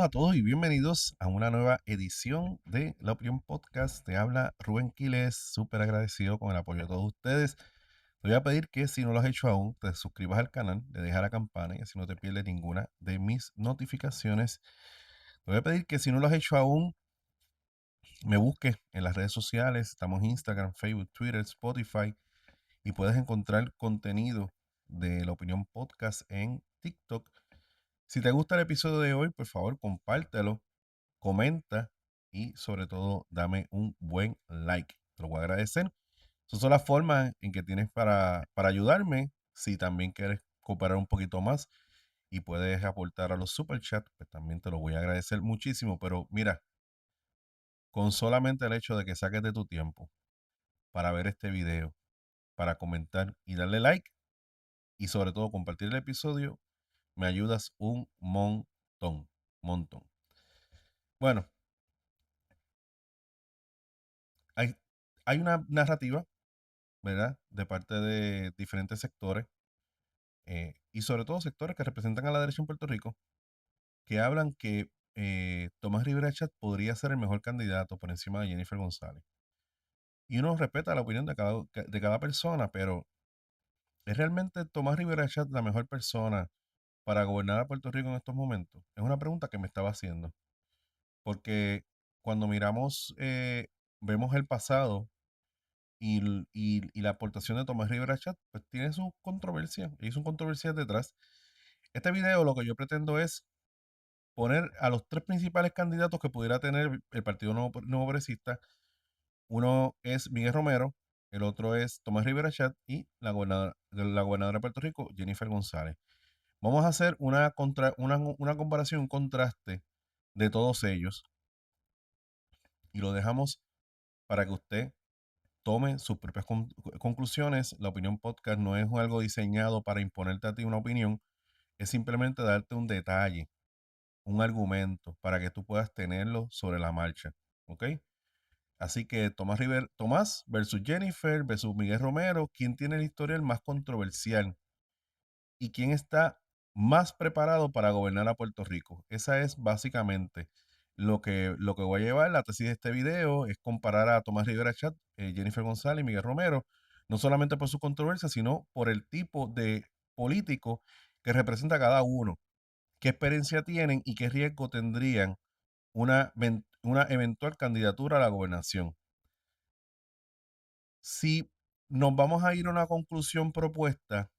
Saludos a todos y bienvenidos a una nueva edición de La Opinión Podcast. Te habla Rubén Quiles, súper agradecido con el apoyo de todos ustedes. Te voy a pedir que si no lo has hecho aún, te suscribas al canal, le dejas la campana y así no te pierdes ninguna de mis notificaciones. Te voy a pedir que si no lo has hecho aún, me busques en las redes sociales. Estamos en Instagram, Facebook, Twitter, Spotify y puedes encontrar contenido de La Opinión Podcast en TikTok. Si te gusta el episodio de hoy, por favor, compártelo, comenta y sobre todo dame un buen like. Te lo voy a agradecer. Esas son las formas en que tienes para ayudarme. Si también quieres cooperar un poquito más y puedes aportar a los super chats, pues también te lo voy a agradecer muchísimo. Pero mira, con solamente el hecho de que saques de tu tiempo para ver este video, para comentar y darle like y sobre todo compartir el episodio, me ayudas un montón, montón. Bueno, hay, hay una narrativa, ¿verdad? De parte de diferentes sectores y sobre todo sectores que representan a la derecha en Puerto Rico, que hablan que Tomás Rivera Chat podría ser el mejor candidato por encima de Jennifer González. Y uno respeta la opinión de cada persona, pero ¿es realmente Tomás Rivera Chat la mejor persona para gobernar a Puerto Rico en estos momentos? Es una pregunta que me estaba haciendo, porque cuando miramos, vemos el pasado y la aportación de Tomás Rivera Chat, pues tiene su controversia, y sus controversias detrás. Este video lo que yo pretendo es poner a los tres principales candidatos que pudiera tener el Partido Nuevo Progresista. Uno es Miguel Romero, el otro es Tomás Rivera Chat y la gobernadora de Puerto Rico, Jennifer González. Vamos a hacer una comparación, un contraste de todos ellos y lo dejamos para que usted tome sus propias conclusiones. La opinión podcast no es algo diseñado para imponerte a ti una opinión, es simplemente darte un detalle, un argumento para que tú puedas tenerlo sobre la marcha. ¿Ok? Así que Tomás versus Jennifer versus Miguel Romero, ¿quién tiene el historial más controversial? ¿Y quién está más preparado para gobernar a Puerto Rico? Esa es básicamente lo que voy a llevar. La tesis de este video es comparar a Tomás Rivera Chat, Jennifer González y Miguel Romero, no solamente por su controversia, sino por el tipo de político que representa cada uno, qué experiencia tienen y qué riesgo tendrían una eventual candidatura a la gobernación. Si nos vamos a ir a una conclusión propuesta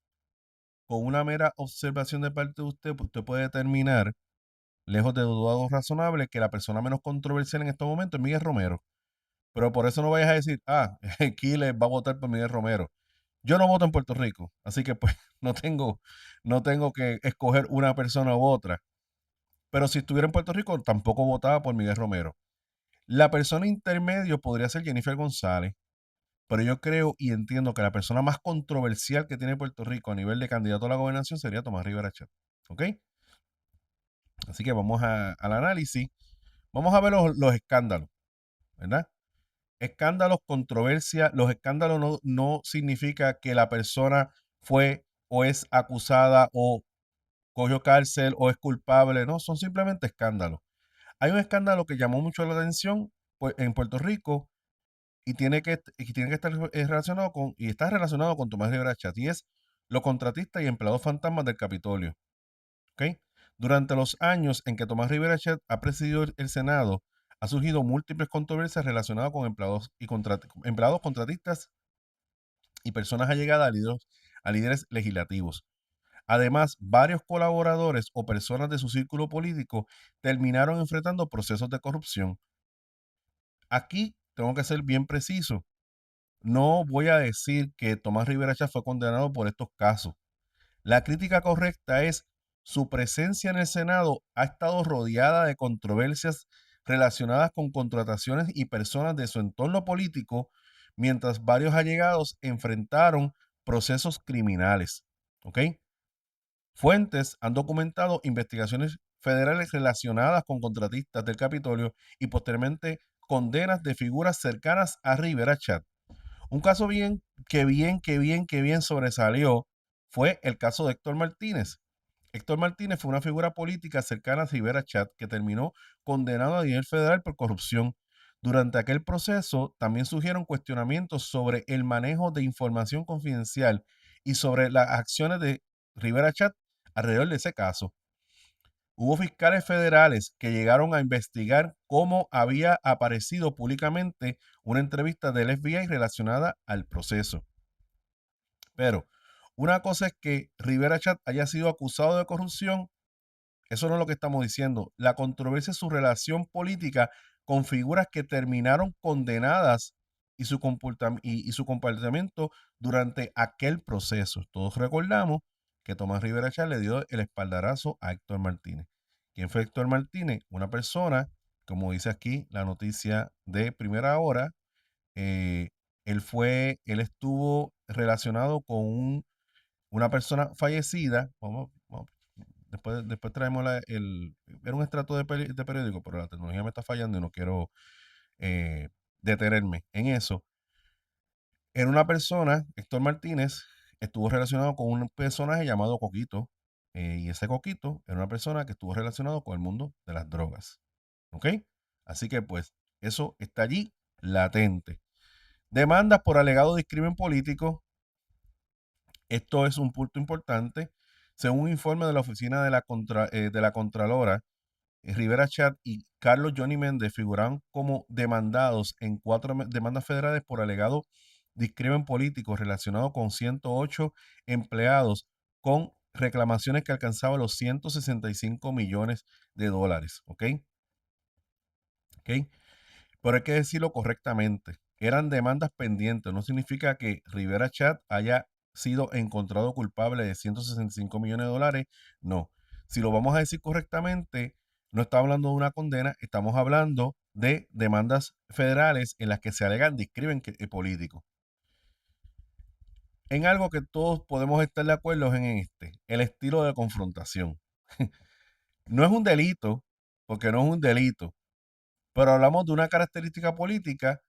con una mera observación de parte de usted, pues usted puede determinar, lejos de dudados razonables, que la persona menos controversial en estos momentos es Miguel Romero. Pero por eso no vayas a decir, Kiles va a votar por Miguel Romero. Yo no voto en Puerto Rico, así que pues no tengo que escoger una persona u otra. Pero si estuviera en Puerto Rico, tampoco votaba por Miguel Romero. La persona intermedio podría ser Jennifer González, pero yo creo y entiendo que la persona más controversial que tiene Puerto Rico a nivel de candidato a la gobernación sería Tomás Rivera Chat. ¿Ok? Así que vamos al análisis. Vamos a ver los escándalos, ¿verdad? Escándalos, controversia. Los escándalos no significa que la persona fue o es acusada o cogió cárcel o es culpable. No, son simplemente escándalos. Hay un escándalo que llamó mucho la atención pues, en Puerto Rico y tiene que estar relacionado y está relacionado con Tomás Rivera Chat, y es los contratistas y empleados fantasmas del Capitolio. ¿Ok? Durante los años en que Tomás Rivera Chat ha presidido el Senado, ha surgido múltiples controversias relacionadas con empleados contratistas y personas allegadas a líderes legislativos. Además, varios colaboradores o personas de su círculo político terminaron enfrentando procesos de corrupción. Aquí tengo que ser bien preciso. No voy a decir que Tomás Rivera Chat fue condenado por estos casos. La crítica correcta es su presencia en el Senado ha estado rodeada de controversias relacionadas con contrataciones y personas de su entorno político, mientras varios allegados enfrentaron procesos criminales. ¿Ok? Fuentes han documentado investigaciones federales relacionadas con contratistas del Capitolio y posteriormente condenas de figuras cercanas a Rivera Chat. Un caso que bien sobresalió fue el caso de Héctor Martínez, Héctor Martínez fue una figura política cercana a Rivera Chat que terminó condenado a nivel federal por corrupción. Durante aquel proceso también surgieron cuestionamientos sobre el manejo de información confidencial y sobre las acciones de Rivera Chat alrededor de ese caso. Hubo fiscales federales que llegaron a investigar cómo había aparecido públicamente una entrevista del FBI relacionada al proceso. Pero una cosa es que Rivera Chat haya sido acusado de corrupción, eso no es lo que estamos diciendo. La controversia es su relación política con figuras que terminaron condenadas y su comportamiento durante aquel proceso. Todos recordamos que Tomás Rivera Chat le dio el espaldarazo a Héctor Martínez. ¿Quién fue Héctor Martínez? Una persona, como dice aquí la noticia de primera hora, eh, él estuvo relacionado con una persona fallecida. Después traemos era un estrato de periódico, pero la tecnología me está fallando y no quiero detenerme en eso. Era una persona, Héctor Martínez, estuvo relacionado con un personaje llamado Coquito, y ese Coquito era una persona que estuvo relacionado con el mundo de las drogas. ¿Ok? Así que pues eso está allí latente. Demandas por alegado discrimen político. Esto es un punto importante. Según un informe de la oficina de la Contralora, Rivera Chat y Carlos Johnny Méndez figuraron como demandados en 4 demandas federales por alegado discrimen político relacionado con 108 empleados con reclamaciones que alcanzaban los 165 millones de dólares. ¿Ok? ¿Ok? Pero hay que decirlo correctamente. Eran demandas pendientes. No significa que Rivera Chat haya sido encontrado culpable de 165 millones de dólares. No. Si lo vamos a decir correctamente, no estamos hablando de una condena, estamos hablando de demandas federales en las que se alegan discrimen político. En algo que todos podemos estar de acuerdo es en el estilo de confrontación. No es un delito, porque no es un delito, pero hablamos de una característica política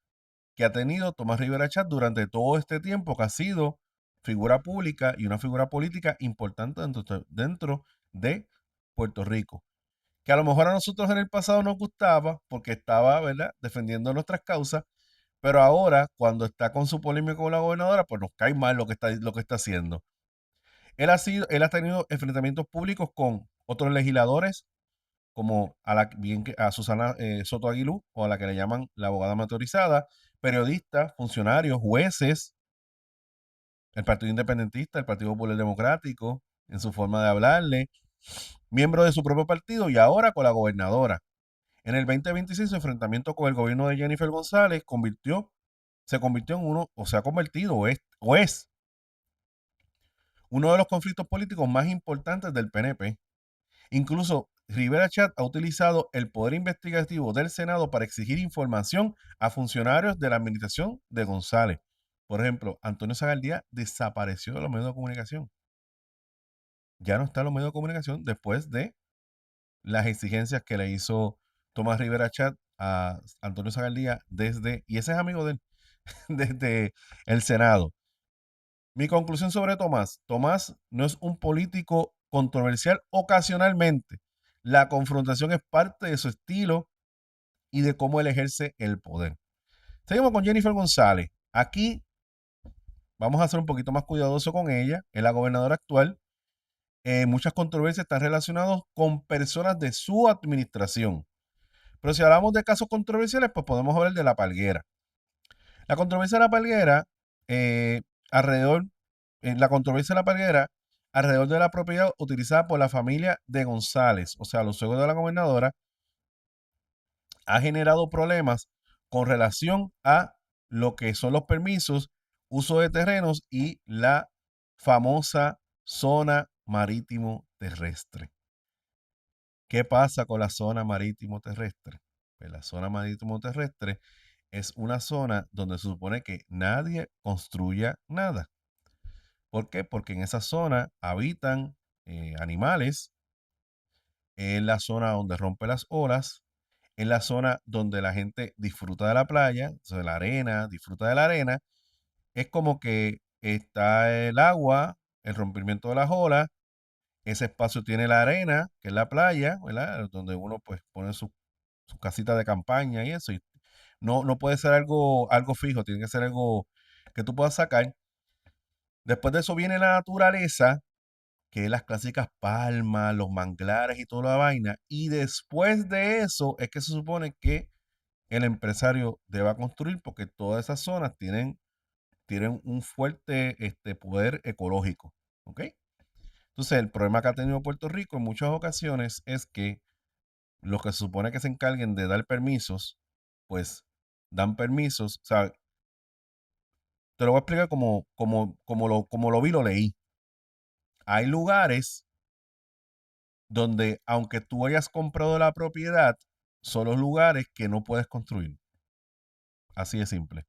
que ha tenido Tomás Rivera Chat durante todo este tiempo, que ha sido figura pública y una figura política importante dentro de Puerto Rico. Que a lo mejor a nosotros en el pasado nos gustaba porque estaba, ¿verdad?, defendiendo nuestras causas, pero ahora, cuando está con su polémica con la gobernadora, pues nos cae mal lo que está haciendo. Él ha tenido enfrentamientos públicos con otros legisladores, como a Susana Soto Aguilú, o a la que le llaman la abogada motorizada, periodistas, funcionarios, jueces, el Partido Independentista, el Partido Popular Democrático, en su forma de hablarle, miembros de su propio partido y ahora con la gobernadora. En el 2026, su enfrentamiento con el gobierno de Jennifer González se convirtió en uno, o se ha convertido, o es uno de los conflictos políticos más importantes del PNP. Incluso Rivera Chat ha utilizado el poder investigativo del Senado para exigir información a funcionarios de la administración de González. Por ejemplo, Antonio Zagaldía desapareció de los medios de comunicación. Ya no está en los medios de comunicación después de las exigencias que le hizo Tomás Rivera Chat a Antonio Zagaldía y ese es amigo de él, desde el Senado. Mi conclusión sobre Tomás no es un político controversial ocasionalmente. La confrontación es parte de su estilo y de cómo él ejerce el poder. Seguimos con Jennifer González. Aquí vamos a ser un poquito más cuidadoso con ella. Es la gobernadora actual. Muchas controversias están relacionadas con personas de su administración. Pero si hablamos de casos controversiales, pues podemos hablar de la Palguera. La controversia de la Palguera, eh, alrededor, la controversia de la Palguera, alrededor de la propiedad utilizada por la familia de González, o sea, los suegros de la gobernadora, ha generado problemas con relación a lo que son los permisos, uso de terrenos y la famosa zona marítimo terrestre. ¿Qué pasa con la zona marítimo terrestre? Pues la zona marítimo terrestre es una zona donde se supone que nadie construya nada. ¿Por qué? Porque en esa zona habitan animales, en la zona donde rompe las olas, en la zona donde la gente disfruta de la playa, de la arena, disfruta de la arena. Es como que está el agua, el rompimiento de las olas Ese espacio tiene la arena, que es la playa, ¿verdad? Donde uno pues pone su casita de campaña y eso. Y no puede ser algo fijo, tiene que ser algo que tú puedas sacar. Después de eso viene la naturaleza, que es las clásicas palmas, los manglares y toda la vaina. Y después de eso es que se supone que el empresario deba construir, porque todas esas zonas tienen un fuerte poder ecológico. ¿Ok? Entonces, el problema que ha tenido Puerto Rico en muchas ocasiones es que los que se supone que se encarguen de dar permisos, pues dan permisos. O sea, te lo voy a explicar como lo vi, lo leí. Hay lugares donde, aunque tú hayas comprado la propiedad, son los lugares que no puedes construir. Así de simple.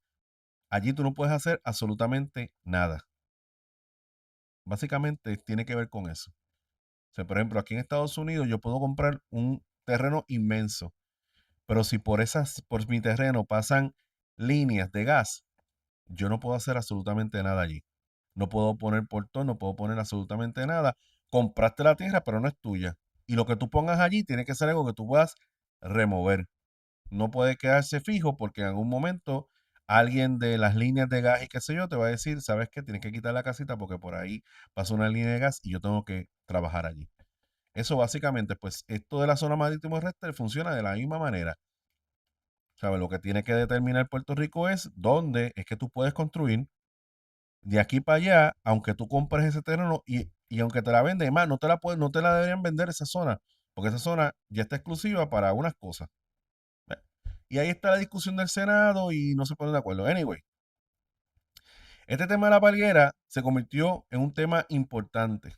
Allí tú no puedes hacer absolutamente nada. Básicamente tiene que ver con eso. O sea, por ejemplo, aquí en Estados Unidos yo puedo comprar un terreno inmenso, pero si por mi terreno pasan líneas de gas, yo no puedo hacer absolutamente nada allí. No puedo poner portón, no puedo poner absolutamente nada. Compraste la tierra, pero no es tuya. Y lo que tú pongas allí tiene que ser algo que tú puedas remover. No puede quedarse fijo porque en algún momento alguien de las líneas de gas y qué sé yo te va a decir, ¿sabes qué? Tienes que quitar la casita porque por ahí pasa una línea de gas y yo tengo que trabajar allí. Eso básicamente, pues esto de la zona marítimo terrestre funciona de la misma manera. ¿Sabes? Lo que tiene que determinar Puerto Rico es dónde es que tú puedes construir de aquí para allá, aunque tú compres ese terreno y aunque te la venden, más, no te la deberían vender esa zona, porque esa zona ya está exclusiva para unas cosas. ¿Ve? Y ahí está la discusión del Senado y no se ponen de acuerdo. Anyway, este tema de la palguera se convirtió en un tema importante,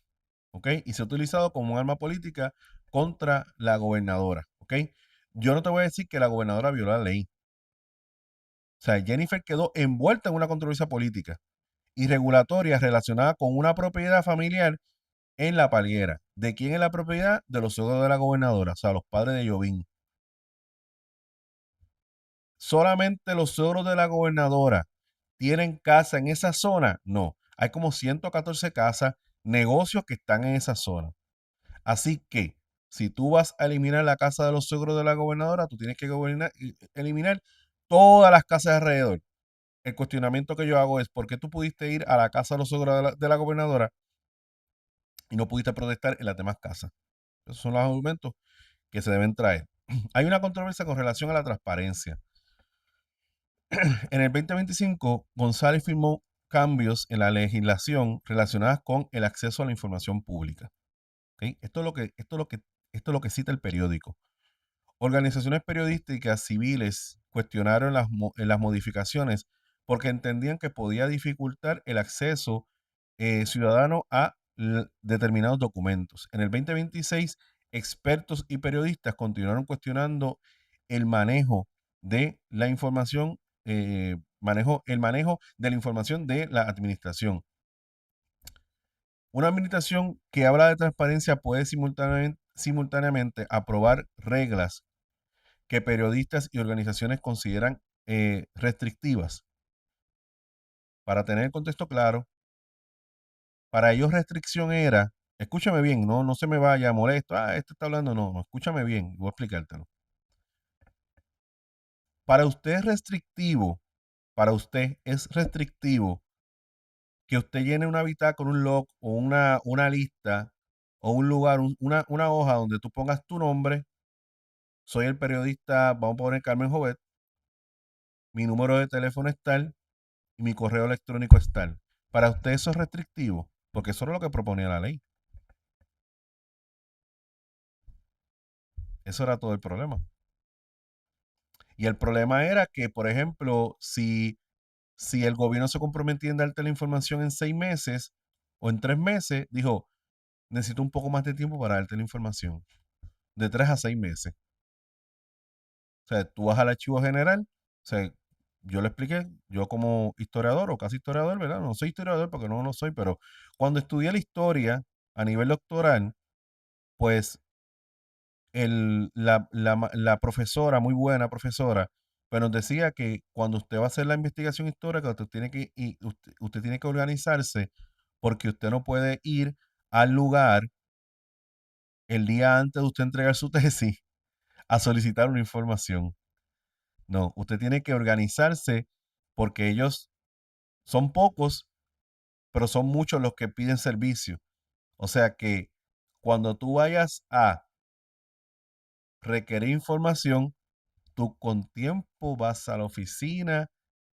¿ok? Y se ha utilizado como un arma política contra la gobernadora, ¿ok? Yo no te voy a decir que la gobernadora violó la ley. O sea, Jennifer quedó envuelta en una controversia política y regulatoria relacionada con una propiedad familiar en La Palguera. ¿De quién es la propiedad? De los suegros de la gobernadora, o sea, los padres de Jovín. ¿Solamente los suegros de la gobernadora tienen casa en esa zona? No, hay como 114 casas, negocios que están en esa zona. Así que, si tú vas a eliminar la casa de los suegros de la gobernadora, tú tienes que eliminar todas las casas alrededor. El cuestionamiento que yo hago es, ¿por qué tú pudiste ir a la casa de los suegros de la gobernadora y no pudiste protestar en las demás casas? Esos son los argumentos que se deben traer. Hay una controversia con relación a la transparencia. En el 2025, González firmó cambios en la legislación relacionadas con el acceso a la información pública. ¿Ok? Esto es lo que cita el periódico. Organizaciones periodísticas civiles cuestionaron las modificaciones porque entendían que podía dificultar el acceso ciudadano a determinados documentos. En el 2026, expertos y periodistas continuaron cuestionando el manejo de la información, el manejo de la información de la administración. Una administración que habla de transparencia puede simultáneamente aprobar reglas que periodistas y organizaciones consideran restrictivas. Para tener el contexto claro, para ellos restricción era, escúchame bien, no se me vaya molesto, este está hablando, no, escúchame bien, voy a explicártelo. Para usted es restrictivo, para usted es restrictivo que usted llene una bitácora, un log o una lista o un lugar, una hoja donde tú pongas tu nombre, soy el periodista, vamos a poner Carmen Jovet, mi número de teléfono es tal, y mi correo electrónico es tal. Para usted eso es restrictivo, porque eso era lo que proponía la ley. Eso era todo el problema. Y el problema era que, por ejemplo, si el gobierno se comprometía en darte la información en 6 meses o en 3 meses, dijo, necesito un poco más de tiempo para darte la información, de 3 a 6 meses. O sea, tú vas al archivo general, o sea, yo le expliqué, yo como historiador o casi historiador, ¿verdad? No soy historiador porque no lo soy, pero cuando estudié la historia a nivel doctoral, pues la profesora, muy buena profesora, pero nos decía que cuando usted va a hacer la investigación histórica, usted tiene que organizarse porque usted no puede ir al lugar el día antes de usted entregar su tesis a solicitar una información. No, usted tiene que organizarse porque ellos son pocos, pero son muchos los que piden servicio. O sea que cuando tú vayas a requerir información, tú con tiempo vas a la oficina,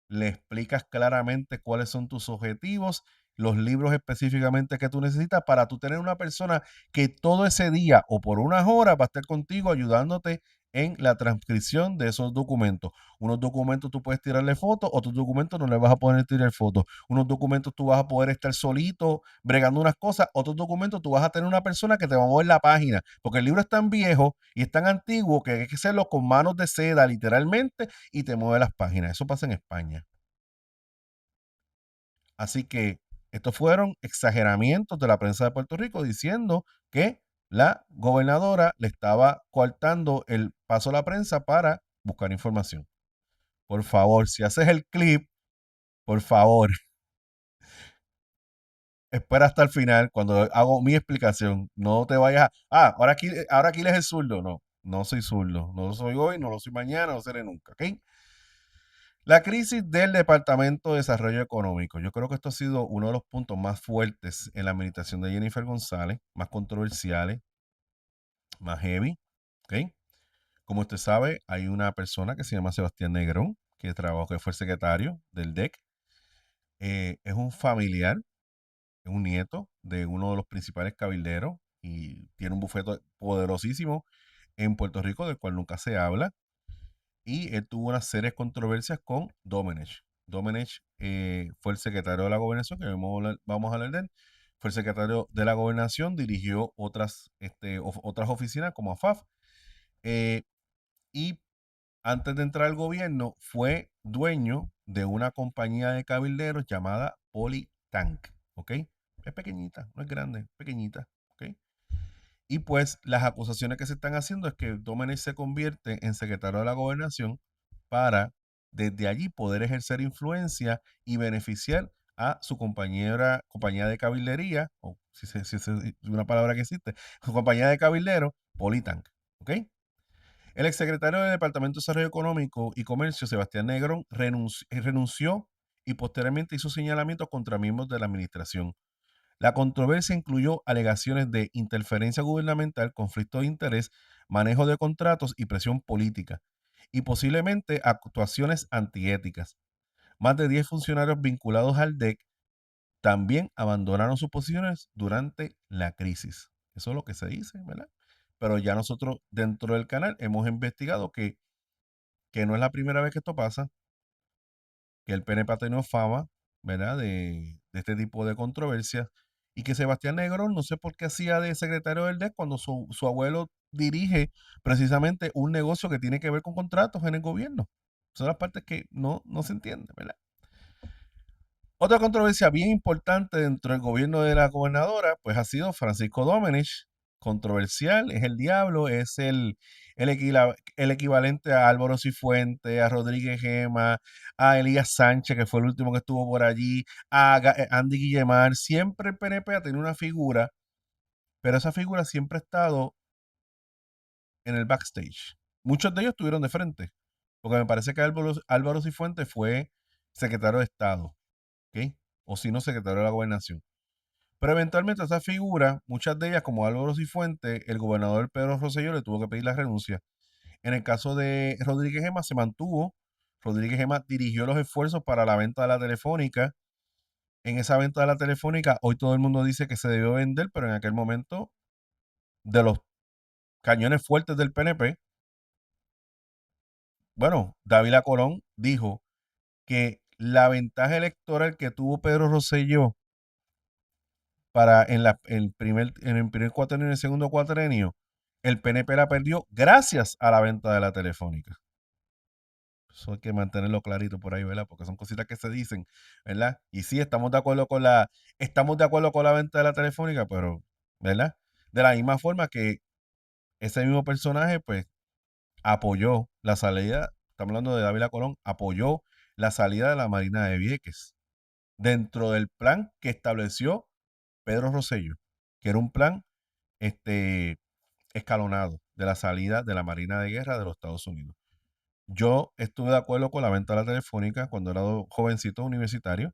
le explicas claramente cuáles son tus objetivos, los libros específicamente que tú necesitas para tú tener una persona que todo ese día o por unas horas va a estar contigo ayudándote en la transcripción de esos documentos. Unos documentos tú puedes tirarle fotos, otros documentos no le vas a poder tirar fotos. Unos documentos tú vas a poder estar solito bregando unas cosas, otros documentos tú vas a tener una persona que te va a mover la página, porque el libro es tan viejo y es tan antiguo que hay que hacerlo con manos de seda literalmente y te mueve las páginas. Eso pasa en España. Así que estos fueron exageramientos de la prensa de Puerto Rico diciendo que la gobernadora le estaba coartando el paso a la prensa para buscar información. Por favor, si haces el clip, por favor, espera hasta el final cuando hago mi explicación. No te vayas ahora aquí es el zurdo. No, no soy zurdo. No lo soy hoy, no lo soy mañana, no lo seré nunca. ¿Ok? La crisis del Departamento de Desarrollo Económico. Yo creo que esto ha sido uno de los puntos más fuertes en la administración de Jennifer González, más controversiales, más heavy. ¿Ok? Como usted sabe, hay una persona que se llama Sebastián Negrón, que fue el secretario del DEC. Es un familiar, es un nieto de uno de los principales cabilderos y tiene un bufete poderosísimo en Puerto Rico, del cual nunca se habla. Y él tuvo una serie de controversias con Domenech. Domenech fue el secretario de la gobernación, que vamos a hablar de él. Fue el secretario de la gobernación, dirigió otras oficinas como AFAF. eh, y antes de entrar al gobierno, fue dueño de una compañía de cabilderos llamada Politank. ¿Ok? Es pequeñita, no es grande, es pequeñita. ¿Ok? Y pues las acusaciones que se están haciendo es que Domenech se convierte en secretario de la gobernación para desde allí poder ejercer influencia y beneficiar a su compañía de cabildería, o si es una palabra que existe, su compañía de cabilderos, Politank. ¿Ok? El exsecretario del Departamento de Desarrollo Económico y Comercio, Sebastián Negrón, renunció y posteriormente hizo señalamientos contra miembros de la administración. La controversia incluyó alegaciones de interferencia gubernamental, conflicto de interés, manejo de contratos y presión política, y posiblemente actuaciones antiéticas. Más de 10 funcionarios vinculados al DEC también abandonaron sus posiciones durante la crisis. Eso es lo que se dice, ¿verdad? Pero ya nosotros dentro del canal hemos investigado que no es la primera vez que esto pasa, que el PNP ha tenido fama, ¿verdad? De este tipo de controversias. Y que Sebastián Negrón, no sé por qué hacía de secretario del DEC cuando su abuelo dirige precisamente un negocio que tiene que ver con contratos en el gobierno. Son las partes que no se entienden, ¿verdad? Otra controversia bien importante dentro del gobierno de la gobernadora, pues ha sido Francisco Domenech. Controversial, es el diablo, es el equivalente a Álvaro Cifuentes, a Rodríguez Gema, a Elías Sánchez, que fue el último que estuvo por allí, a Andy Guillemar. Siempre el PNP ha tenido una figura, pero esa figura siempre ha estado en el backstage. Muchos de ellos estuvieron de frente, porque me parece que Álvaro Cifuentes fue secretario de Estado, ¿ok? O si no, secretario de la Gobernación. Pero eventualmente esa figura, muchas de ellas, como Álvaro Cifuentes, el gobernador Pedro Rosselló le tuvo que pedir la renuncia. En el caso de Rodríguez Gema se mantuvo. Rodríguez Gema dirigió los esfuerzos para la venta de la telefónica. En esa venta de la telefónica, hoy todo el mundo dice que se debió vender, pero en aquel momento, de los cañones fuertes del PNP, bueno, Dávila Colón dijo que la ventaja electoral que tuvo Pedro Rosselló en el primer cuatrenio y en el segundo cuatrenio, el PNP la perdió gracias a la venta de la telefónica. Eso hay que mantenerlo clarito por ahí, ¿verdad? Porque son cositas que se dicen, ¿verdad? Y sí, estamos de acuerdo con la venta de la telefónica, pero, ¿verdad? De la misma forma que ese mismo personaje, pues, apoyó la salida, estamos hablando de Dávila Colón, apoyó la salida de la Marina de Vieques dentro del plan que estableció Pedro Rosselló, que era un plan este, escalonado de la salida de la Marina de Guerra de los Estados Unidos. Yo estuve de acuerdo con la venta de la telefónica cuando era jovencito universitario.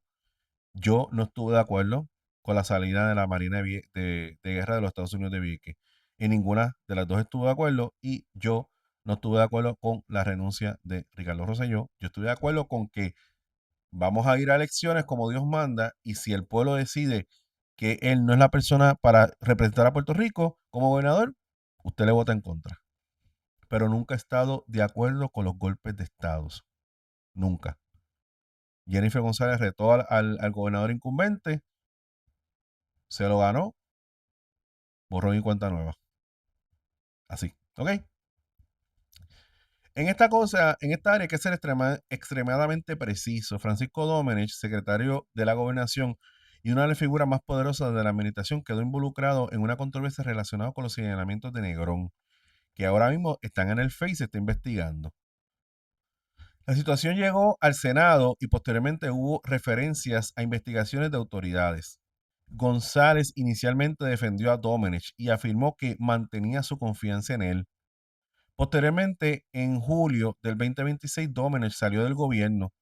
Yo no estuve de acuerdo con la salida de la Marina de Guerra de los Estados Unidos de Vieques. En ninguna de las dos estuve de acuerdo y yo no estuve de acuerdo con la renuncia de Ricardo Rosselló. Yo estuve de acuerdo con que vamos a ir a elecciones como Dios manda y si el pueblo decide que él no es la persona para representar a Puerto Rico como gobernador, usted le vota en contra. Pero nunca he estado de acuerdo con los golpes de estados. Nunca. Jennifer González retó al gobernador incumbente, se lo ganó, borrón y cuenta nueva. Así, ¿ok? En esta área hay que ser extremadamente preciso. Francisco Domenech, secretario de la Gobernación y una de las figuras más poderosas de la administración, quedó involucrado en una controversia relacionada con los señalamientos de Negrón, que ahora mismo están en el Face y se está investigando. La situación llegó al Senado y posteriormente hubo referencias a investigaciones de autoridades. González inicialmente defendió a Domenech y afirmó que mantenía su confianza en él. Posteriormente, en julio del 2026, Domenech salió del gobierno.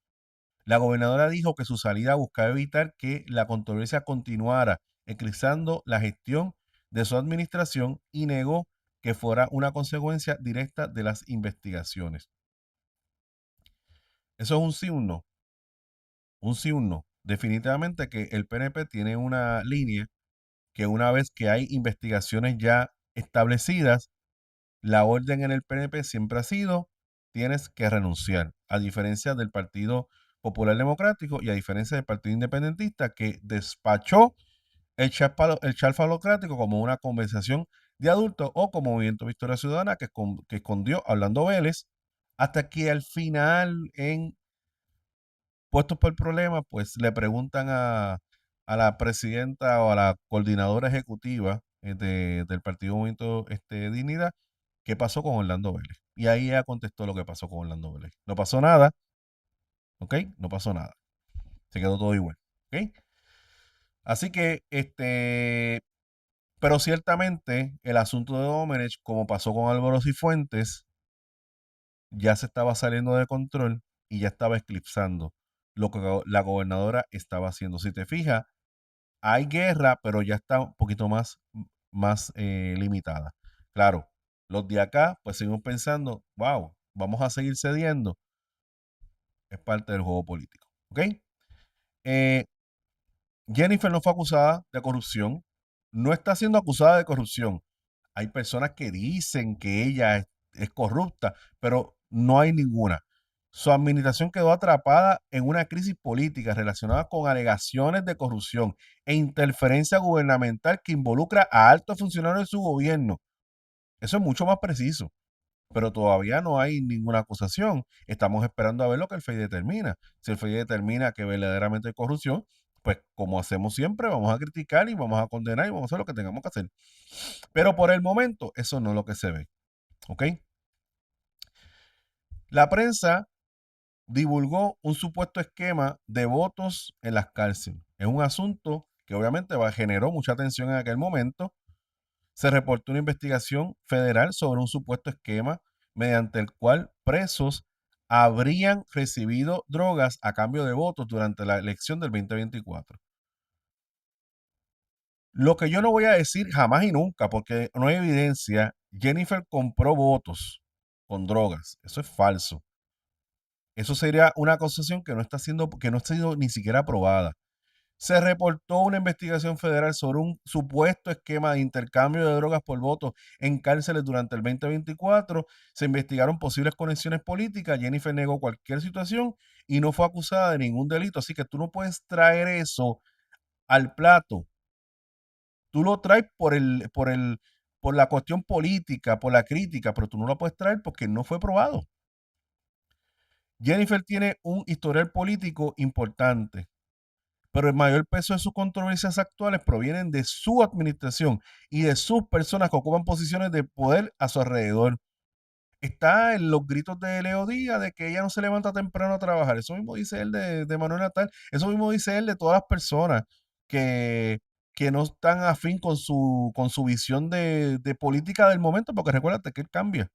La gobernadora dijo que su salida buscaba evitar que la controversia continuara, eclipsando la gestión de su administración y negó que fuera una consecuencia directa de las investigaciones. Eso es un sí o un no. Un sí o un no. Definitivamente que el PNP tiene una línea que una vez que hay investigaciones ya establecidas, la orden en el PNP siempre ha sido, tienes que renunciar, a diferencia del Partido Popular Democrático y a diferencia del Partido Independentista que despachó el charfalocrático como una conversación de adultos o como Movimiento Victoria Ciudadana que escondió a Orlando Vélez hasta que al final en puestos por el problema, pues le preguntan a la presidenta o a la coordinadora ejecutiva del Partido Movimiento Dignidad, qué pasó con Orlando Vélez. Y ahí ella contestó lo que pasó con Orlando Vélez. No pasó nada, ¿ok? No pasó nada. Se quedó todo igual, ¿ok? Así que, pero ciertamente el asunto de Domenech, como pasó con Álvaro Cifuentes, ya se estaba saliendo de control y ya estaba eclipsando lo que la gobernadora estaba haciendo. Si te fijas, hay guerra, pero ya está un poquito más limitada. Claro, los de acá, pues seguimos pensando, wow, vamos a seguir cediendo. Es parte del juego político. ¿Ok? Eh, Jennifer no fue acusada de corrupción. No está siendo acusada de corrupción. Hay personas que dicen que ella es corrupta, pero no hay ninguna. Su administración quedó atrapada en una crisis política relacionada con alegaciones de corrupción e interferencia gubernamental que involucra a altos funcionarios de su gobierno. Eso es mucho más preciso, pero todavía no hay ninguna acusación. Estamos esperando a ver lo que el FEI determina. Si el FEI determina que verdaderamente hay corrupción, pues como hacemos siempre, vamos a criticar y vamos a condenar y vamos a hacer lo que tengamos que hacer. Pero por el momento, eso no es lo que se ve. ¿Ok? La prensa divulgó un supuesto esquema de votos en las cárceles. Es un asunto que obviamente generó mucha atención en aquel momento. Se reportó una investigación federal sobre un supuesto esquema mediante el cual presos habrían recibido drogas a cambio de votos durante la elección del 2024. Lo que yo no voy a decir jamás y nunca, porque no hay evidencia, Jennifer compró votos con drogas. Eso es falso. Eso sería una acusación que no ha sido ni siquiera aprobada. Se reportó una investigación federal sobre un supuesto esquema de intercambio de drogas por votos en cárceles durante el 2024. Se investigaron posibles conexiones políticas. Jennifer negó cualquier situación y no fue acusada de ningún delito. Así que tú no puedes traer eso al plato. Tú lo traes por la cuestión política, por la crítica, pero tú no lo puedes traer porque no fue probado. Jennifer tiene un historial político importante, pero el mayor peso de sus controversias actuales provienen de su administración y de sus personas que ocupan posiciones de poder a su alrededor. Está en los gritos de Leo Díaz de que ella no se levanta temprano a trabajar. Eso mismo dice él de Manuel Natal. Eso mismo dice él de todas las personas que, que no están afín con su visión de política del momento, porque recuérdate que él cambia.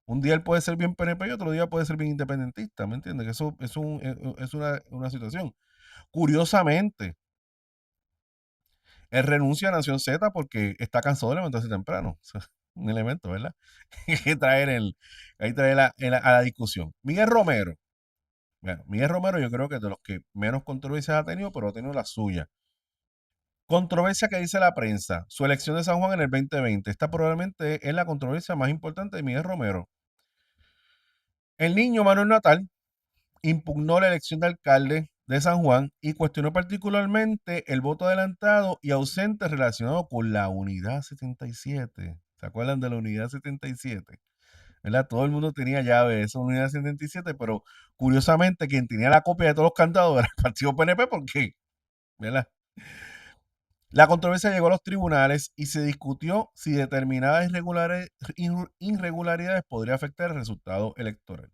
Un día él puede ser bien PNP y otro día puede ser bien independentista, ¿me entiendes? Que eso es una situación. Curiosamente, él renuncia a Nación Z porque está cansado de levantarse temprano. O sea, un elemento, ¿verdad? Hay que traer, hay que traer a la discusión. Miguel Romero. Bueno, Miguel Romero yo creo que es de los que menos controversias ha tenido, pero ha tenido la suya. Controversia que dice la prensa. Su elección de San Juan en el 2020. Esta probablemente es la controversia más importante de Miguel Romero. El niño Manuel Natal impugnó la elección de alcalde de San Juan y cuestionó particularmente el voto adelantado y ausente relacionado con la Unidad 77. ¿Se acuerdan de la Unidad 77? ¿Verdad? Todo el mundo tenía llave de esa Unidad 77, pero curiosamente quien tenía la copia de todos los candidatos era el partido PNP, porque, ¿verdad? La controversia llegó a los tribunales y se discutió si determinadas irregularidades podría afectar el resultado electoral.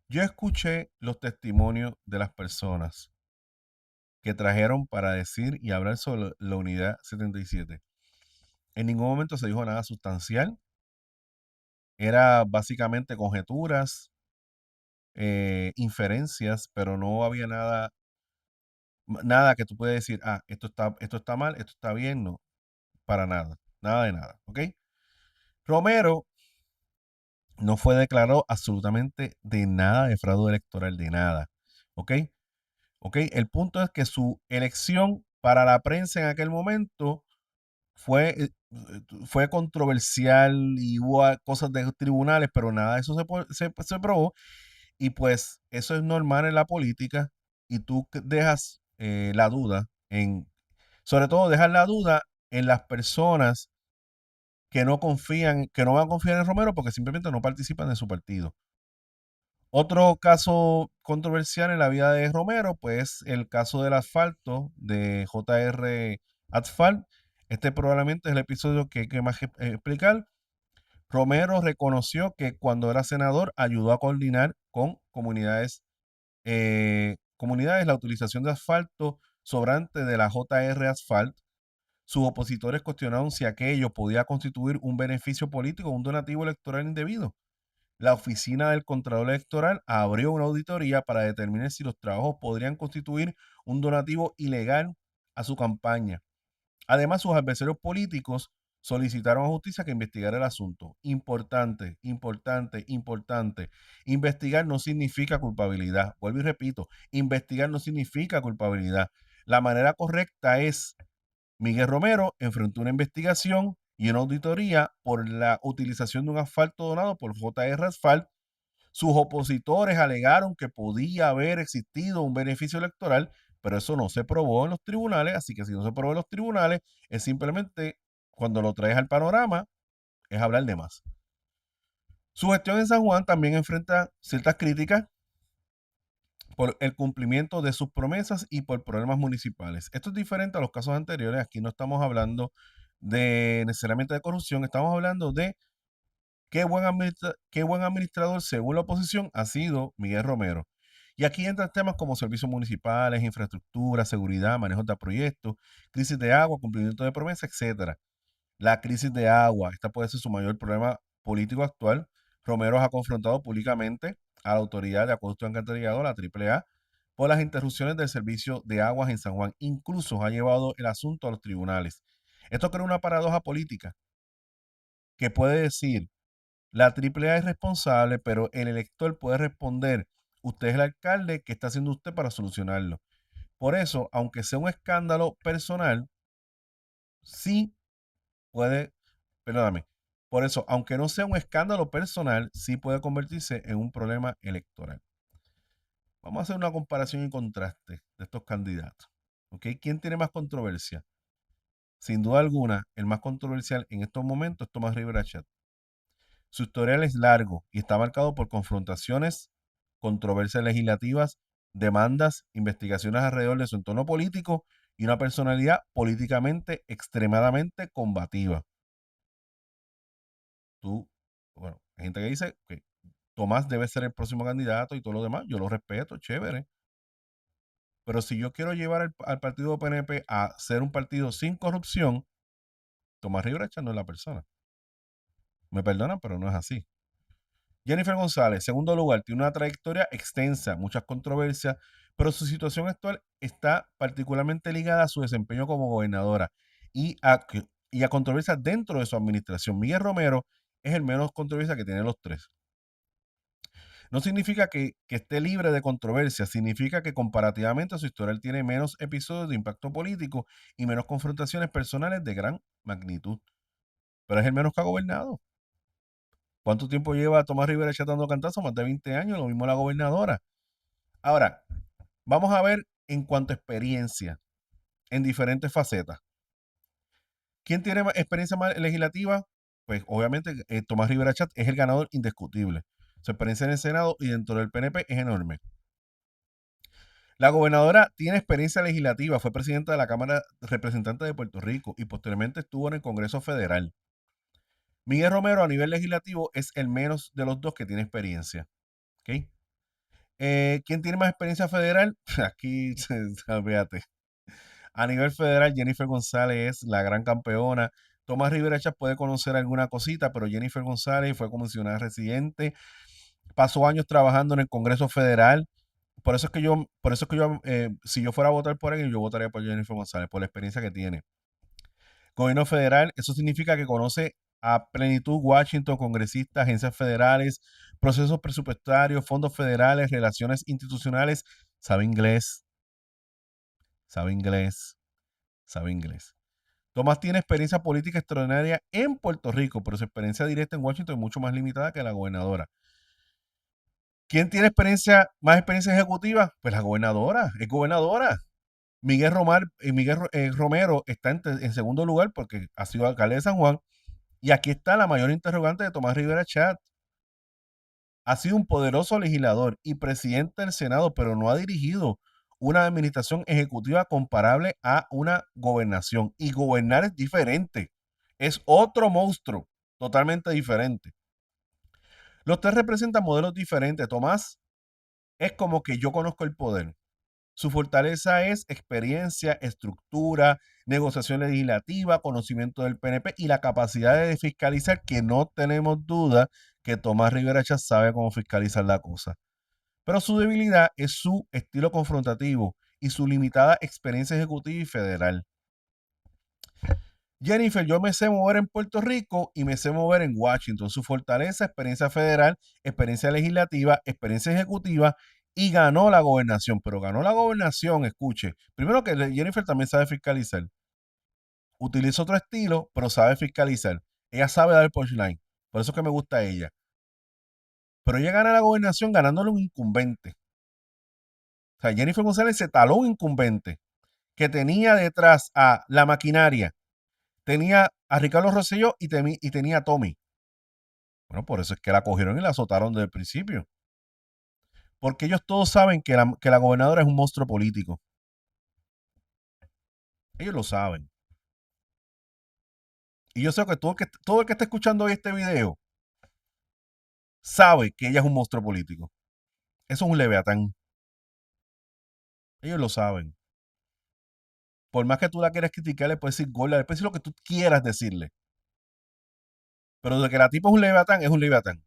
Yo escuché los testimonios de las personas que trajeron para decir y hablar sobre la unidad 77. En ningún momento se dijo nada sustancial. Era básicamente conjeturas, inferencias, pero no había nada que tú puedas decir, ah, esto está mal, esto está bien, no, para nada, nada de nada, ¿ok? Romero no fue declarado absolutamente de nada de fraude electoral, de nada, ¿ok? ¿Ok? El punto es que su elección para la prensa en aquel momento fue controversial y hubo cosas de tribunales, pero nada de eso se probó. Y pues eso es normal en la política y tú dejas la duda sobre todo dejas la duda en las personas que no confían, que no van a confiar en Romero porque simplemente no participan de su partido. Otro caso controversial en la vida de Romero, pues el caso del asfalto de JR Asphalt. Este probablemente es el episodio que hay que más explicar. Romero reconoció que cuando era senador ayudó a coordinar con comunidades la utilización de asfalto sobrante de la JR Asphalt. Sus opositores cuestionaron si aquello podía constituir un beneficio político o un donativo electoral indebido. La Oficina del Contralor Electoral abrió una auditoría para determinar si los trabajos podrían constituir un donativo ilegal a su campaña. Además, sus adversarios políticos solicitaron a justicia que investigara el asunto. Importante, importante, importante. Investigar no significa culpabilidad. Vuelvo y repito, investigar no significa culpabilidad. La manera correcta es Miguel Romero enfrentó una investigación y una auditoría por la utilización de un asfalto donado por JR Asfalt. Sus opositores alegaron que podía haber existido un beneficio electoral, pero eso no se probó en los tribunales, así que si no se probó en los tribunales, es simplemente cuando lo traes al panorama, es hablar de más. Su gestión en San Juan también enfrenta ciertas críticas por el cumplimiento de sus promesas y por problemas municipales. Esto es diferente a los casos anteriores. Aquí no estamos hablando de necesariamente de corrupción, estamos hablando de qué buen administrador, según la oposición, ha sido Miguel Romero. Y aquí entran temas como servicios municipales, infraestructura, seguridad, manejo de proyectos, crisis de agua, cumplimiento de promesas, etcétera. La crisis de agua, esta puede ser su mayor problema político actual. Romero ha confrontado públicamente a la Autoridad de Acueducto y Alcantarillado, la AAA, por las interrupciones del servicio de aguas en San Juan. Incluso ha llevado el asunto a los tribunales. Esto crea una paradoja política que puede decir, la AAA es responsable, pero el elector puede responder, usted es el alcalde, ¿qué está haciendo usted para solucionarlo? Por eso, aunque sea un escándalo personal, sí puede, perdóname, por eso, aunque no sea un escándalo personal, sí puede convertirse en un problema electoral. Vamos a hacer una comparación y contraste de estos candidatos. ¿Ok? ¿Quién tiene más controversia? Sin duda alguna, el más controversial en estos momentos es Tomás Rivera Chat. Su historial es largo y está marcado por confrontaciones, controversias legislativas, demandas, investigaciones alrededor de su entorno político y una personalidad políticamente extremadamente combativa. Bueno, hay gente que dice que Tomás debe ser el próximo candidato y todo lo demás, yo lo respeto, chévere, Pero si yo quiero llevar al partido PNP a ser un partido sin corrupción, Tomás Rivera Chat no es la persona. Me perdonan, pero no es así. Jennifer González, segundo lugar, tiene una trayectoria extensa, muchas controversias, pero su situación actual está particularmente ligada a su desempeño como gobernadora y a controversias dentro de su administración. Miguel Romero es el menos controversia que tienen los tres. No significa que esté libre de controversia, significa que comparativamente a su historial tiene menos episodios de impacto político y menos confrontaciones personales de gran magnitud. Pero es el menos que ha gobernado. ¿Cuánto tiempo lleva Tomás Rivera echando cantazos? Más de 20 años, lo mismo la gobernadora. Ahora, vamos a ver en cuanto a experiencia, en diferentes facetas. ¿Quién tiene experiencia más legislativa? Pues obviamente Tomás Rivera Chat es el ganador indiscutible. Su experiencia en el Senado y dentro del PNP es enorme. La gobernadora tiene experiencia legislativa, fue presidenta de la Cámara de Representantes de Puerto Rico y posteriormente estuvo en el Congreso Federal. Miguel Romero a nivel legislativo es el menos de los dos que tiene experiencia. ¿Okay? ¿Quién tiene más experiencia federal? Aquí, fíjate. A nivel federal, Jennifer González es la gran campeona. Tomás Rivera Chats puede conocer alguna cosita, pero Jennifer González fue comisionada residente, pasó años trabajando en el Congreso Federal. Por eso es que yo, si yo fuera a votar por él, yo votaría por Jennifer González, por la experiencia que tiene. Gobierno federal, eso significa que conoce a plenitud Washington, congresistas, agencias federales, procesos presupuestarios, fondos federales, relaciones institucionales, sabe inglés, sabe inglés, sabe inglés. Tomás tiene experiencia política extraordinaria en Puerto Rico, pero su experiencia directa en Washington es mucho más limitada que la gobernadora. ¿Quién tiene más experiencia ejecutiva? Pues la gobernadora, es gobernadora. Miguel Romero está en segundo lugar porque ha sido alcalde de San Juan. Y aquí está la mayor interrogante de Tomás Rivera Chat. Ha sido un poderoso legislador y presidente del Senado, pero no ha dirigido una administración ejecutiva comparable a una gobernación. Y gobernar es diferente. Es otro monstruo, totalmente diferente. Los tres representan modelos diferentes. Tomás es como que yo conozco el poder. Su fortaleza es experiencia, estructura, negociación legislativa, conocimiento del PNP y la capacidad de fiscalizar, que no tenemos duda que Tomás Rivera Chats sabe cómo fiscalizar la cosa. Pero su debilidad es su estilo confrontativo y su limitada experiencia ejecutiva y federal. Jennifer, yo me sé mover en Puerto Rico y me sé mover en Washington. Su fortaleza, experiencia federal, experiencia legislativa, experiencia ejecutiva y ganó la gobernación. Pero ganó la gobernación, escuche. Primero que Jennifer también sabe fiscalizar. Utiliza otro estilo, pero sabe fiscalizar. Ella sabe dar el punchline. Por eso es que me gusta ella. Pero ella gana la gobernación ganándole un incumbente. O sea, Jennifer González se taló un incumbente que tenía detrás a la maquinaria, tenía a Ricardo Rosselló y tenía a Tommy. Bueno, por eso es que la cogieron y la azotaron desde el principio. Porque ellos todos saben que la gobernadora es un monstruo político. Ellos lo saben. Y yo sé que todo el que está escuchando hoy este video sabe que ella es un monstruo político. Eso es un leviatán. Ellos lo saben. Por más que tú la quieras criticar, le puedes decir gorda, le puedes decir lo que tú quieras decirle. Pero de que la tipa es un leviatán, es un leviatán.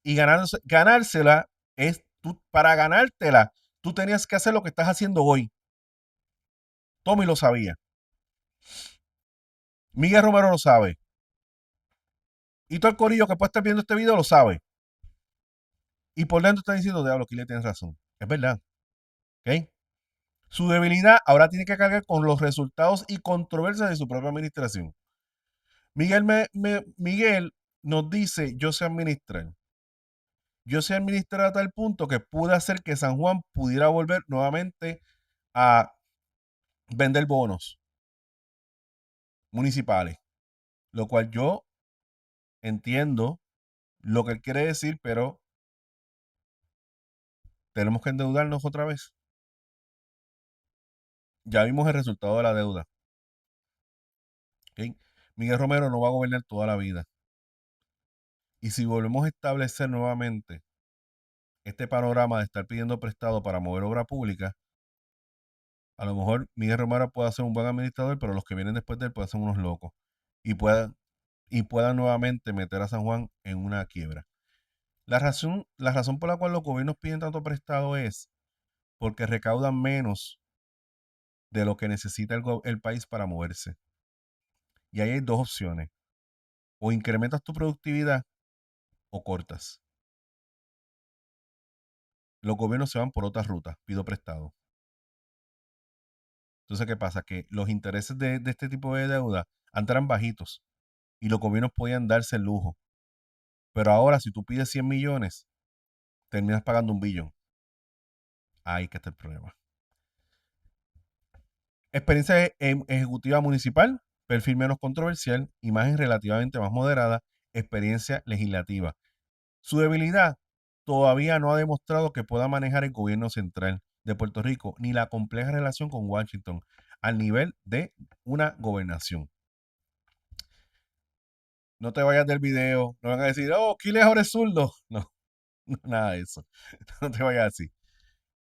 Y ganársela para ganártela, tú tenías que hacer lo que estás haciendo hoy. Tommy lo sabía. Miguel Romero lo sabe. Y todo el corillo que puede estar viendo este video lo sabe. Y por dentro está diciendo, diablo, aquí le tienes razón. Es verdad. ¿Ok? Su debilidad ahora tiene que cargar con los resultados y controversias de su propia administración. Miguel nos dice, yo sé administrar. Yo sé administrar a tal punto que pude hacer que San Juan pudiera volver nuevamente a vender bonos municipales. Lo cual yo entiendo lo que él quiere decir, pero tenemos que endeudarnos otra vez. Ya vimos el resultado de la deuda. ¿Ok? Miguel Romero no va a gobernar toda la vida. Y si volvemos a establecer nuevamente este panorama de estar pidiendo prestado para mover obra pública, A lo mejor Miguel Romero puede ser un buen administrador, pero los que vienen después de él pueden ser unos locos y puedan nuevamente meter a San Juan en una quiebra. La razón por la cual los gobiernos piden tanto prestado es porque recaudan menos de lo que necesita el país para moverse. Y ahí hay dos opciones. O incrementas tu productividad o cortas. Los gobiernos se van por otras rutas, pido prestado. Entonces, ¿qué pasa? Que los intereses de este tipo de deuda antes eran bajitos y los gobiernos podían darse el lujo. Pero ahora, si tú pides 100 millones, terminas pagando 1 billón. Ahí que está el problema. Experiencia ejecutiva municipal, perfil menos controversial, imagen relativamente más moderada, experiencia legislativa. Su debilidad todavía no ha demostrado que pueda manejar el gobierno central de Puerto Rico ni la compleja relación con Washington al nivel de una gobernación. No te vayas del video, no van a decir, oh, Kiles ahora es zurdo. No, no, nada de eso. No te vayas así.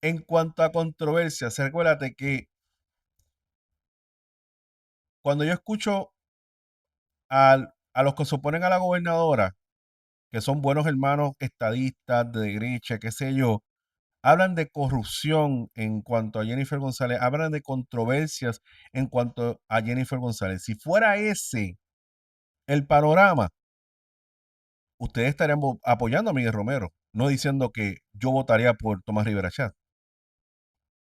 En cuanto a controversias, recuérdate que cuando yo escucho a los que se oponen a la gobernadora, que son buenos hermanos estadistas de derecha, qué sé yo, hablan de corrupción en cuanto a Jennifer González, hablan de controversias en cuanto a Jennifer González. Si fuera ese el panorama, ustedes estarían apoyando a Miguel Romero, no diciendo que yo votaría por Tomás Rivera Chat,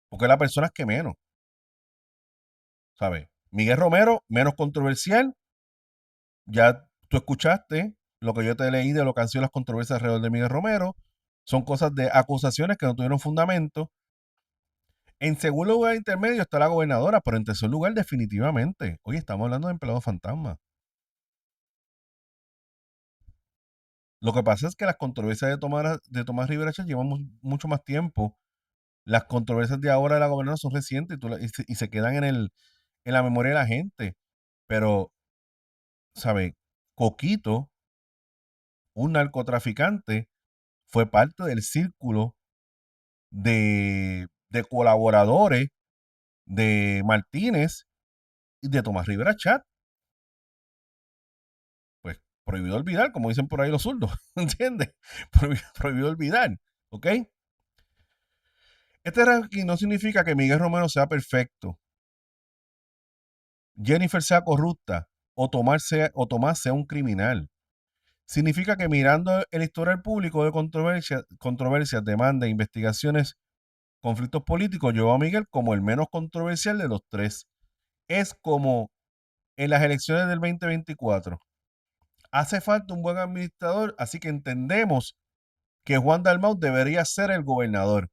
porque es la persona que menos, ¿sabes? Miguel Romero, menos controversial, ya tú escuchaste lo que yo te leí de lo que han sido las controversias alrededor de Miguel Romero, son cosas de acusaciones que no tuvieron fundamento. En segundo lugar intermedio está la gobernadora, pero en tercer lugar definitivamente. Oye, estamos hablando de empleados fantasma. Lo que pasa es que las controversias de Tomás Rivera Chat llevan mucho más tiempo. Las controversias de ahora de la gobernadora son recientes y se quedan en la memoria de la gente. Pero, ¿sabe? Coquito, un narcotraficante, fue parte del círculo de colaboradores de Martínez y de Tomás Rivera Chat. Pues prohibido olvidar, como dicen por ahí los zurdos, ¿entiendes? Prohibido olvidar, ¿ok? Este ranking no significa que Miguel Romero sea perfecto, Jennifer sea corrupta o Tomás sea un criminal. Significa que mirando el historial público de controversias, demandas, investigaciones, conflictos políticos, llevó a Miguel como el menos controversial de los tres. Es como en las elecciones del 2024. Hace falta un buen administrador, así que entendemos que Juan Dalmau debería ser el gobernador.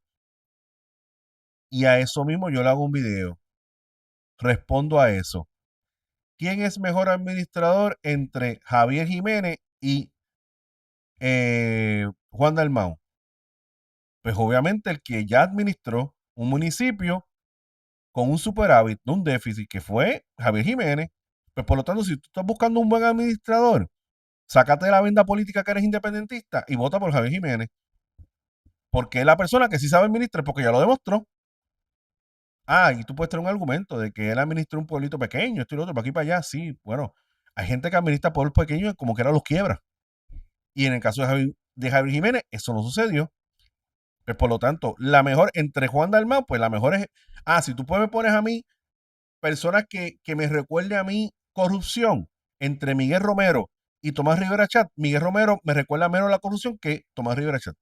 Y a eso mismo yo le hago un video. Respondo a eso. ¿Quién es mejor administrador entre Javier Jiménez y Juan Dalmau? Pues obviamente el que ya administró un municipio con un superávit, no un déficit, que fue Javier Jiménez. Pues por lo tanto, si tú estás buscando un buen administrador, sácate de la venda política que eres independentista y vota por Javier Jiménez. Porque es la persona que sí sabe administrar, porque ya lo demostró. Ah, y tú puedes tener un argumento de que él administró un pueblito pequeño, esto y lo otro, para aquí para allá, sí. Bueno, hay gente que administra pueblos pequeños y como que ahora los quiebra. Y en el caso de Javier Jiménez, eso no sucedió. Pues por lo tanto, la mejor entre Juan Dalmau, pues la mejor es. Ah, si tú me pones a mí personas que me recuerde a mí corrupción entre Miguel Romero y Tomás Rivera Chat, Miguel Romero me recuerda menos la corrupción que Tomás Rivera Chat.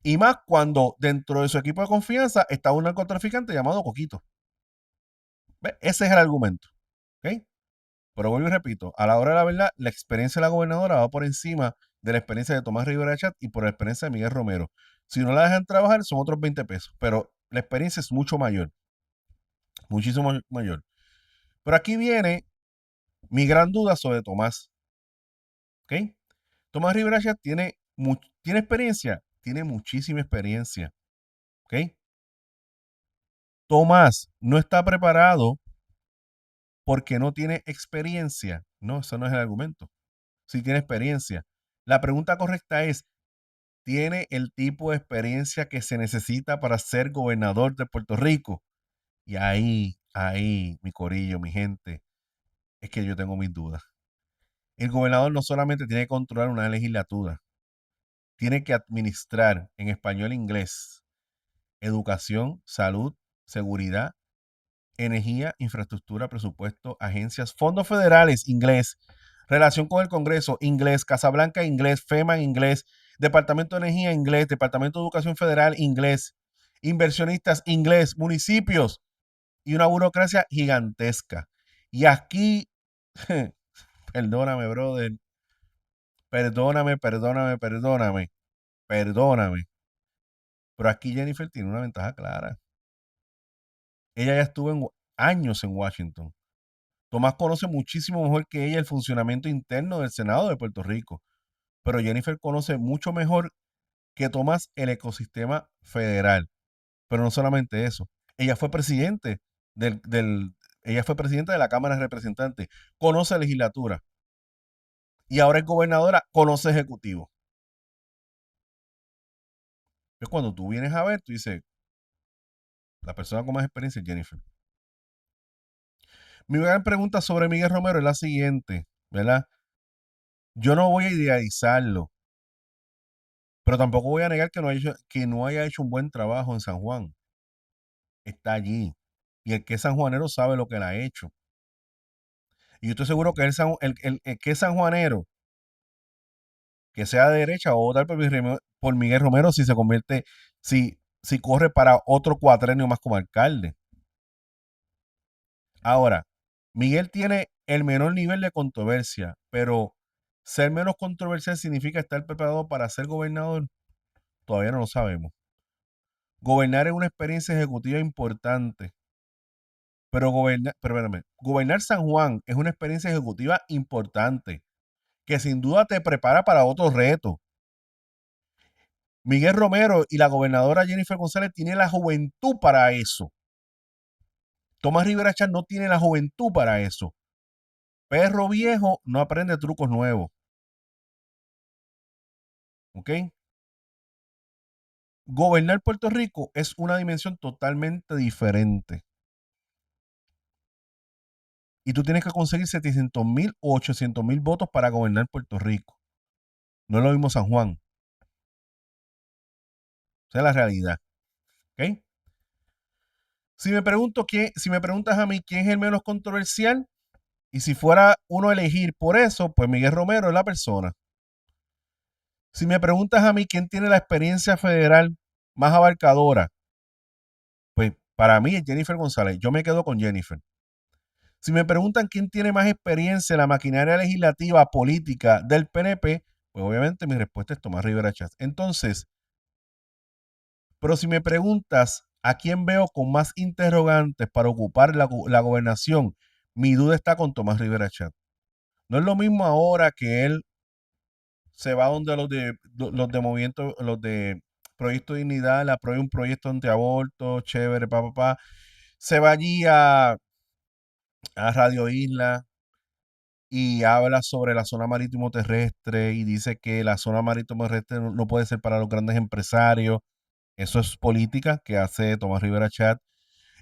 Y más cuando dentro de su equipo de confianza está un narcotraficante llamado Coquito. ¿Ves? Ese es el argumento. ¿Ok? Pero vuelvo y repito, a la hora de la verdad, la experiencia de la gobernadora va por encima de la experiencia de Tomás Rivera Chat y por la experiencia de Miguel Romero. Si no la dejan trabajar, son otros 20 pesos, pero la experiencia es mucho mayor, muchísimo mayor. Pero aquí viene mi gran duda sobre Tomás. ¿Ok? Tomás Rivera Chat tiene experiencia, tiene muchísima experiencia. ¿Ok? Tomás no está preparado porque no tiene experiencia. No, eso no es el argumento. Sí tiene experiencia. La pregunta correcta es, tiene el tipo de experiencia que se necesita para ser gobernador de Puerto Rico. Y ahí, mi corillo, mi gente, es que yo tengo mis dudas. El gobernador no solamente tiene que controlar una legislatura, tiene que administrar en español e inglés educación, salud, seguridad, energía, infraestructura, presupuesto, agencias, fondos federales, inglés, relación con el Congreso, inglés, Casa Blanca, inglés, FEMA, inglés, Departamento de Energía, inglés, Departamento de Educación Federal, inglés, inversionistas, inglés, municipios y una burocracia gigantesca. Y aquí, perdóname, brother, perdóname, pero aquí Jennifer tiene una ventaja clara. Ella ya estuvo años en Washington. Tomás conoce muchísimo mejor que ella el funcionamiento interno del Senado de Puerto Rico, pero Jennifer conoce mucho mejor que Tomás el ecosistema federal. Pero no solamente eso, ella fue presidente ella fue presidenta de la Cámara de Representantes, conoce legislatura y ahora es gobernadora, conoce ejecutivo. Es cuando tú vienes a ver, tú dices, la persona con más experiencia es Jennifer. Mi gran pregunta sobre Miguel Romero es la siguiente, ¿verdad? Yo no voy a idealizarlo, pero tampoco voy a negar que no haya hecho un buen trabajo en San Juan. Está allí. Y el que es sanjuanero sabe lo que él ha hecho. Y yo estoy seguro que el que es sanjuanero, que sea de derecha, va a votar por Miguel Romero si se convierte, si corre para otro cuatrenio más como alcalde. Ahora, Miguel tiene el menor nivel de controversia, pero ser menos controversial significa estar preparado para ser gobernador. Todavía no lo sabemos. Gobernar es una experiencia ejecutiva importante, pero espérame, gobernar San Juan es una experiencia ejecutiva importante, que sin duda te prepara para otro reto. Miguel Romero y la gobernadora Jennifer González tienen la juventud para eso. Tomás Rivera Chat no tiene la juventud para eso. Perro viejo no aprende trucos nuevos. ¿Ok? Gobernar Puerto Rico es una dimensión totalmente diferente. Y tú tienes que conseguir 700,000 o 800,000 votos para gobernar Puerto Rico. No es lo mismo San Juan. Esa es la realidad. ¿Ok? Si me preguntas a mí quién es el menos controversial, y si fuera uno a elegir por eso, pues Miguel Romero es la persona. Si me preguntas a mí quién tiene la experiencia federal más abarcadora, pues para mí es Jennifer González. Yo me quedo con Jennifer. Si me preguntan quién tiene más experiencia en la maquinaria legislativa política del PNP, pues obviamente mi respuesta es Tomás Rivera Chats. Entonces, pero si me preguntas a quién veo con más interrogantes para ocupar la gobernación, mi duda está con Tomás Rivera Chat. No es lo mismo ahora que él se va donde los de movimiento, los de Proyecto Dignidad, le aprueba un proyecto antiaborto, chévere, se va allí a Radio Isla y habla sobre la zona marítimo terrestre y dice que la zona marítimo terrestre no puede ser para los grandes empresarios. Eso es política que hace Tomás Rivera Chat.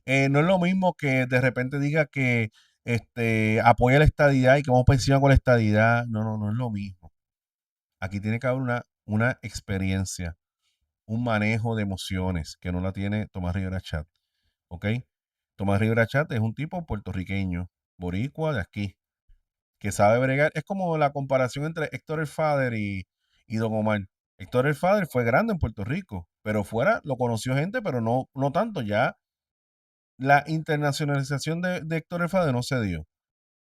No es lo mismo que de repente diga que apoya la estadidad y que vamos por encima con la estadidad. No es lo mismo. Aquí tiene que haber una experiencia, un manejo de emociones que no la tiene Tomás Rivera Chat. ¿Ok? Tomás Rivera Chat es un tipo puertorriqueño, boricua de aquí, que sabe bregar. Es como la comparación entre Héctor el Father y Don Omar. Héctor el Father fue grande en Puerto Rico, pero fuera lo conoció gente, pero no tanto. Ya la internacionalización de Héctor el Father no se dio,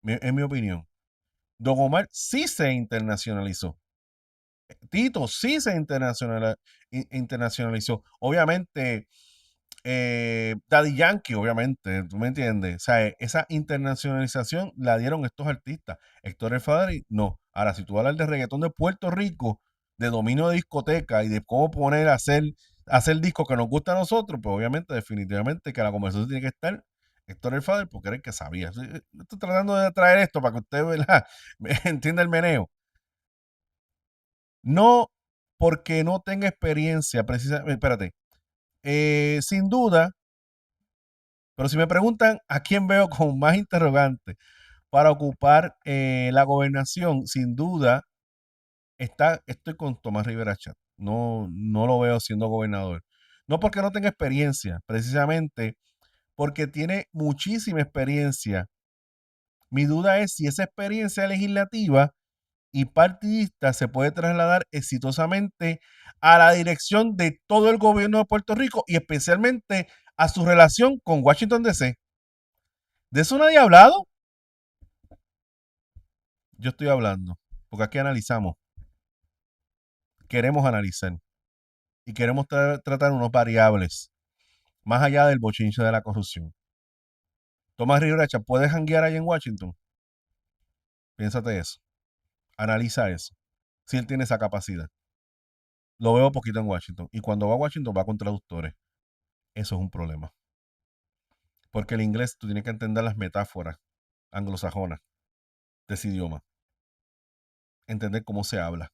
en mi opinión. Don Omar sí se internacionalizó. Tito sí se internacionalizó. Obviamente, Daddy Yankee, obviamente, ¿tú me entiendes? O sea, esa internacionalización la dieron estos artistas. Héctor El Father, no. Ahora, si tú hablas de reggaetón de Puerto Rico, de dominio de discoteca y de cómo poner a hacer discos que nos gusta a nosotros, pues obviamente, definitivamente que la conversación tiene que estar Héctor El Father porque era el que sabía. Estoy tratando de traer esto para que usted, ¿verdad? Entienda el meneo. No porque no tenga experiencia, precisamente, espérate, sin duda, pero si me preguntan a quién veo con más interrogantes para ocupar la gobernación, sin duda, estoy con Tomás Rivera Chat. No, no lo veo siendo gobernador. No porque no tenga experiencia, precisamente porque tiene muchísima experiencia. Mi duda es si esa experiencia legislativa y partidista se puede trasladar exitosamente a la dirección de todo el gobierno de Puerto Rico y especialmente a su relación con Washington DC. ¿De eso nadie ha hablado? Yo estoy hablando, porque aquí analizamos, queremos analizar y queremos tratar unos variables más allá del bochinche de la corrupción. Tomás Rivera, ¿puedes janguear ahí en Washington? Piénsate eso, analiza eso, si él tiene esa capacidad. Lo veo poquito en Washington y cuando va a Washington va con traductores. Eso es un problema. Porque el inglés tú tienes que entender las metáforas anglosajonas de ese idioma. Entender cómo se habla.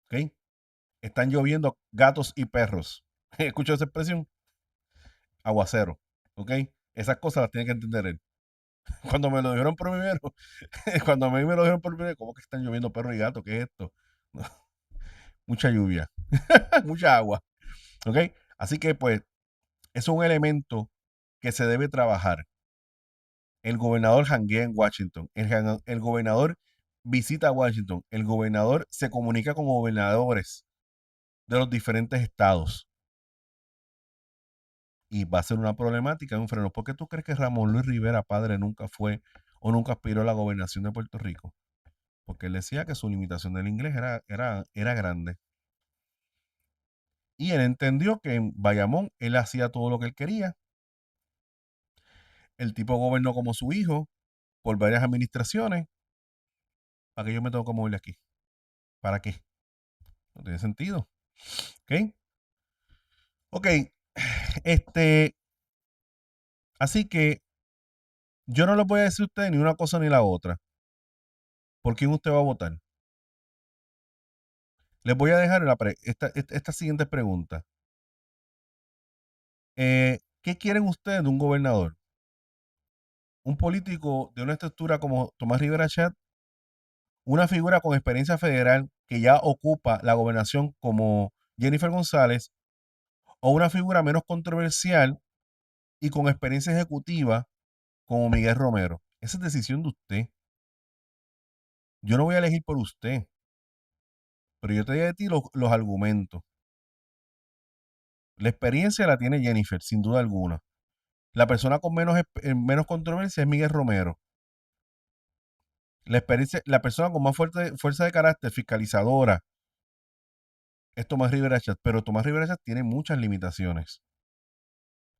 ¿Ok? Están lloviendo gatos y perros. ¿Escucho esa expresión? Aguacero. ¿Ok? Esas cosas las tiene que entender él. Cuando me lo dijeron por primero, cuando a mí me lo dijeron por primero, ¿cómo que están lloviendo perros y gatos? ¿Qué es esto? Mucha lluvia, mucha agua. ¿Ok? Así que pues es un elemento que se debe trabajar. El gobernador janguea en Washington. El gobernador visita Washington. El gobernador se comunica con gobernadores de los diferentes estados. Y va a ser una problemática, un freno. ¿Por qué tú crees que Ramón Luis Rivera, padre, nunca fue o nunca aspiró a la gobernación de Puerto Rico? Porque él decía que su limitación del inglés era grande. Y él entendió que en Bayamón él hacía todo lo que él quería. El tipo gobernó como su hijo por varias administraciones. ¿Para qué yo me tengo que mover de aquí? ¿Para qué? No tiene sentido. ¿Ok? Ok, este, así que yo no les voy a decir a ustedes ni una cosa ni la otra. ¿Por quién usted va a votar? Les voy a dejar esta siguiente pregunta. ¿Qué quieren ustedes de un gobernador? ¿Un político de una estructura como Tomás Rivera Chat? ¿Una figura con experiencia federal que ya ocupa la gobernación como Jennifer González? ¿O una figura menos controversial y con experiencia ejecutiva como Miguel Romero? Esa es decisión de usted. Yo no voy a elegir por usted. Pero yo te voy a decir los argumentos. La experiencia la tiene Jennifer, sin duda alguna. La persona con menos controversia es Miguel Romero. La persona con más fuerza de carácter fiscalizadora es Tomás Rivera Chat, pero Tomás Rivera Chat tiene muchas limitaciones.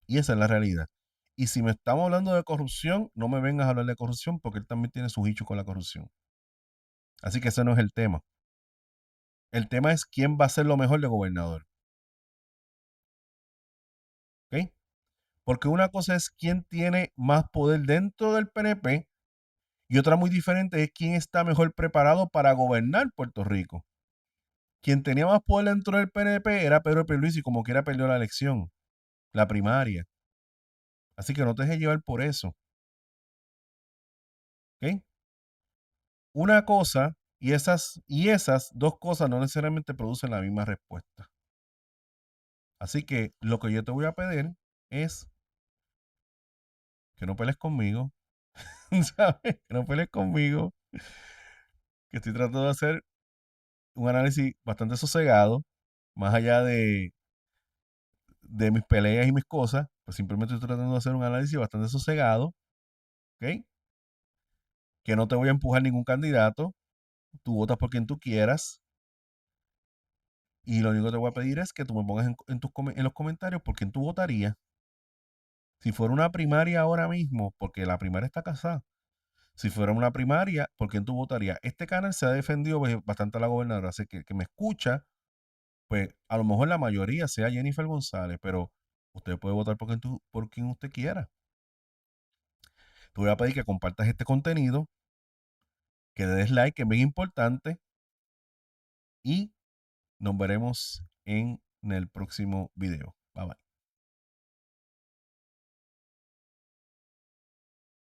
Y esa es la realidad. Y si me estamos hablando de corrupción, no me vengas a hablar de corrupción porque él también tiene sus hechos con la corrupción. Así que ese no es el tema. El tema es quién va a ser lo mejor de gobernador. ¿Ok? Porque una cosa es quién tiene más poder dentro del PNP y otra muy diferente es quién está mejor preparado para gobernar Puerto Rico. Quien tenía más poder dentro del PNP era Pedro Pierluisi, como quiera perdió la elección, la primaria. Así que no te dejes llevar por eso. ¿Ok? Una cosa y esas dos cosas no necesariamente producen la misma respuesta. Así que lo que yo te voy a pedir es que no pelees conmigo, ¿sabes? Que no pelees conmigo, que estoy tratando de hacer un análisis bastante sosegado, más allá de mis peleas y mis cosas, pues simplemente estoy tratando de hacer un análisis bastante sosegado, ¿ok? Que no te voy a empujar ningún candidato, tú votas por quien tú quieras, y lo único que te voy a pedir es que tú me pongas en los comentarios por quién tú votarías. Si fuera una primaria ahora mismo, porque la primaria está casada, si fuera una primaria, ¿por quién tú votarías? Este canal se ha defendido bastante a la gobernadora, así que me escucha, pues a lo mejor la mayoría sea Jennifer González, pero usted puede votar por quien usted quiera. Te voy a pedir que compartas este contenido, que le des like, que es bien importante, y Nos veremos en el próximo video. Bye bye.